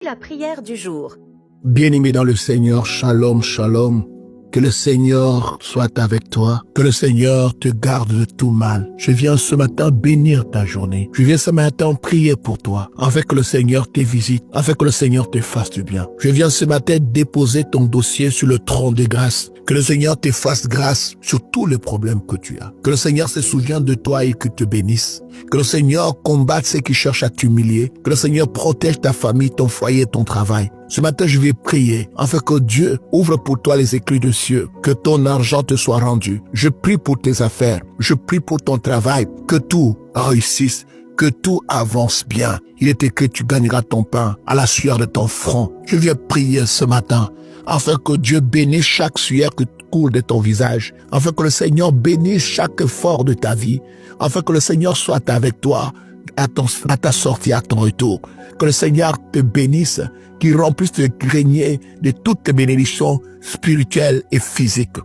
La prière du jour. Bien-aimé dans le Seigneur, shalom, shalom. Que le Seigneur soit avec toi. Que le Seigneur te garde de tout mal. Je viens ce matin bénir ta journée. Je viens ce matin prier pour toi. Afin que le Seigneur te visite. Afin que le Seigneur te fasse du bien. Je viens ce matin déposer ton dossier sur le trône de grâce. Que le Seigneur te fasse grâce sur tous les problèmes que tu as. Que le Seigneur se souvienne de toi et qu'il te bénisse. Que le Seigneur combatte ceux qui cherchent à t'humilier. Que le Seigneur protège ta famille, ton foyer, ton travail. Ce matin, je vais prier afin que Dieu ouvre pour toi les écrits de cieux, que ton argent te soit rendu. Je prie pour tes affaires, je prie pour ton travail, que tout réussisse, que tout avance bien. Il est écrit, tu gagneras ton pain à la sueur de ton front. Je viens prier ce matin afin que Dieu bénisse chaque sueur qui coule de ton visage, afin que le Seigneur bénisse chaque effort de ta vie, afin que le Seigneur soit avec toi à ta sortie, à ton retour. Que le Seigneur te bénisse, qu'il remplisse le grenier de toutes tes bénédictions spirituelles et physiques.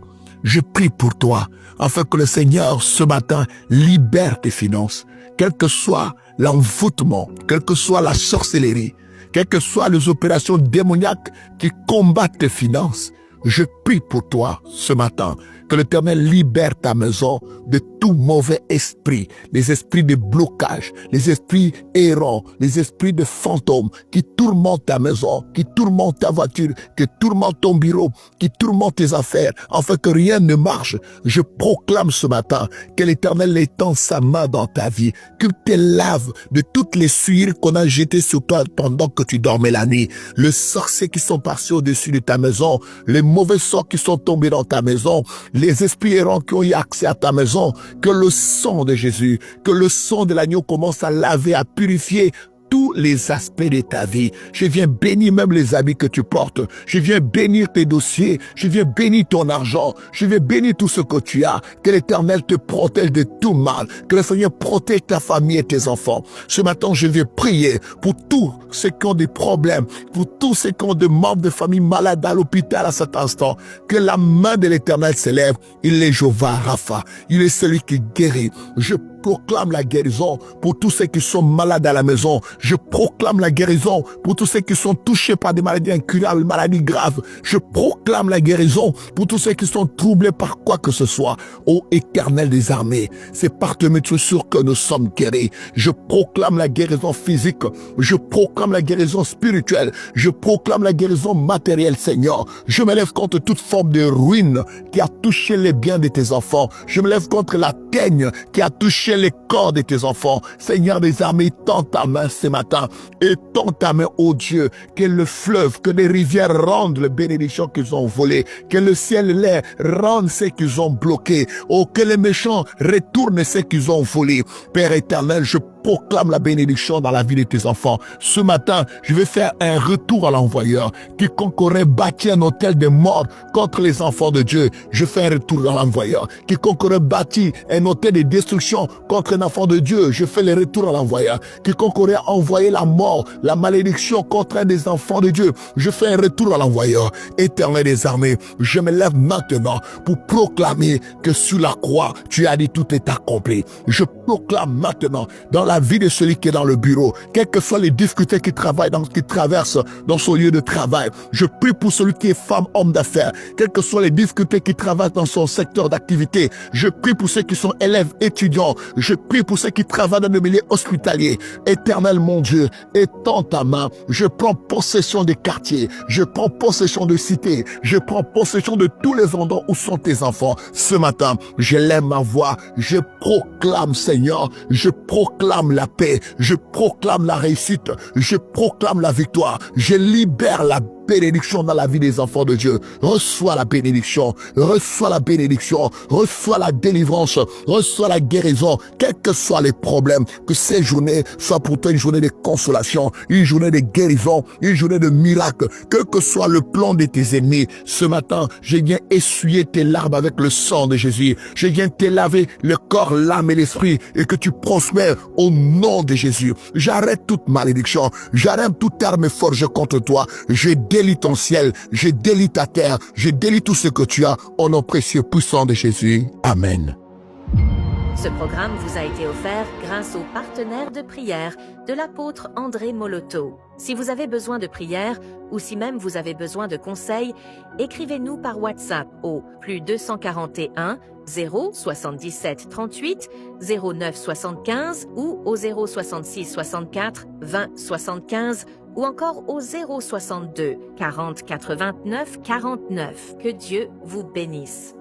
Je prie pour toi, afin que le Seigneur, ce matin, libère tes finances. Quel que soit l'envoûtement, quelle que soit la sorcellerie, quelles que soient les opérations démoniaques qui combattent tes finances, je prie pour toi ce matin, que l'Éternel libère ta maison de tout mauvais esprit, les esprits de blocage, les esprits errants, les esprits de fantômes qui tourmentent ta maison, qui tourmentent ta voiture, qui tourmentent ton bureau, qui tourmentent tes affaires, afin que rien ne marche. Je proclame ce matin que l'Éternel étend sa main dans ta vie, qu'il te lave de toutes les souillures qu'on a jetées sur toi pendant que tu dormais la nuit, les sorciers qui sont passés au-dessus de ta maison, les mauvais sorts qui sont tombés dans ta maison, les esprits errants qui ont eu accès à ta maison, que le sang de Jésus, que le sang de l'agneau commence à laver, à purifier tous les aspects de ta vie. Je viens bénir même les habits que tu portes. Je viens bénir tes dossiers. Je viens bénir ton argent. Je viens bénir tout ce que tu as. Que l'Éternel te protège de tout mal. Que le Seigneur protège ta famille et tes enfants. Ce matin, je viens prier pour tous ceux qui ont des problèmes, pour tous ceux qui ont des membres de famille malades à l'hôpital à cet instant. Que la main de l'Éternel s'élève. Il est Jéhovah Rapha. Il est celui qui guérit. Je proclame la guérison pour tous ceux qui sont malades à la maison. Je proclame la guérison pour tous ceux qui sont touchés par des maladies incurables, maladies graves. Je proclame la guérison pour tous ceux qui sont troublés par quoi que ce soit. Ô Éternel des armées, c'est par tes sûr que nous sommes guéris. Je proclame la guérison physique. Je proclame la guérison spirituelle. Je proclame la guérison matérielle, Seigneur. Je me lève contre toute forme de ruine qui a touché les biens de tes enfants. Je me lève contre la teigne qui a touché les corps de tes enfants. Seigneur des armées, tends ta main ce matin et tends ta main, ô Dieu, que le fleuve, que les rivières rendent les bénédictions qu'ils ont volées, que le ciel et l'air rendent ce qu'ils ont bloqué, oh, que les méchants retournent ce qu'ils ont volé. Père éternel, je proclame la bénédiction dans la vie de tes enfants. Ce matin, je vais faire un retour à l'envoyeur. Quiconque aurait bâti un hôtel de mort contre les enfants de Dieu, je fais un retour à l'envoyeur. Quiconque aurait bâti un hôtel de destruction contre un enfant de Dieu, je fais le retour à l'envoyeur. Quiconque aurait envoyé la mort, la malédiction contre un des enfants de Dieu, je fais un retour à l'envoyeur. Éternel des armées, je me lève maintenant pour proclamer que sur la croix, tu as dit tout est accompli. Je proclame maintenant dans la vie de celui qui est dans le bureau, quelles que soient les difficultés qui traversent dans son lieu de travail. Je prie pour celui qui est femme, homme d'affaires, quelles que soient les difficultés qui traversent dans son secteur d'activité. Je prie pour ceux qui sont élèves, étudiants. Je prie pour ceux qui travaillent dans le milieu hospitalier. Éternel mon Dieu, étends ta main. Je prends possession des quartiers. Je prends possession de cités. Je prends possession de tous les endroits où sont tes enfants. Ce matin, je lève ma voix. Je proclame, Seigneur, je proclame la paix, je proclame la réussite, je proclame la victoire, je libère la bénédiction dans la vie des enfants de Dieu. Reçois la bénédiction, reçois la bénédiction, reçois la délivrance, reçois la guérison, quels que soient les problèmes, que ces journées soient pour toi une journée de consolation, une journée de guérison, une journée de miracle, quel que soit le plan de tes ennemis. Ce matin, je viens essuyer tes larmes avec le sang de Jésus. Je viens te laver le corps, l'âme et l'esprit et que tu prospères au nom de Jésus. J'arrête toute malédiction, j'arrête toute arme forgée contre toi. Je délie ton ciel, je délie ta terre, je délie tout ce que tu as au nom précieux puissant de Jésus. Amen. Ce programme vous a été offert grâce au partenaire de prière de l'apôtre André Moloto. Si vous avez besoin de prière ou si même vous avez besoin de conseils, écrivez-nous par WhatsApp au +241 077 38 09 75 ou au 066 64 20 75 ou encore au 062 40 89 49. Que Dieu vous bénisse.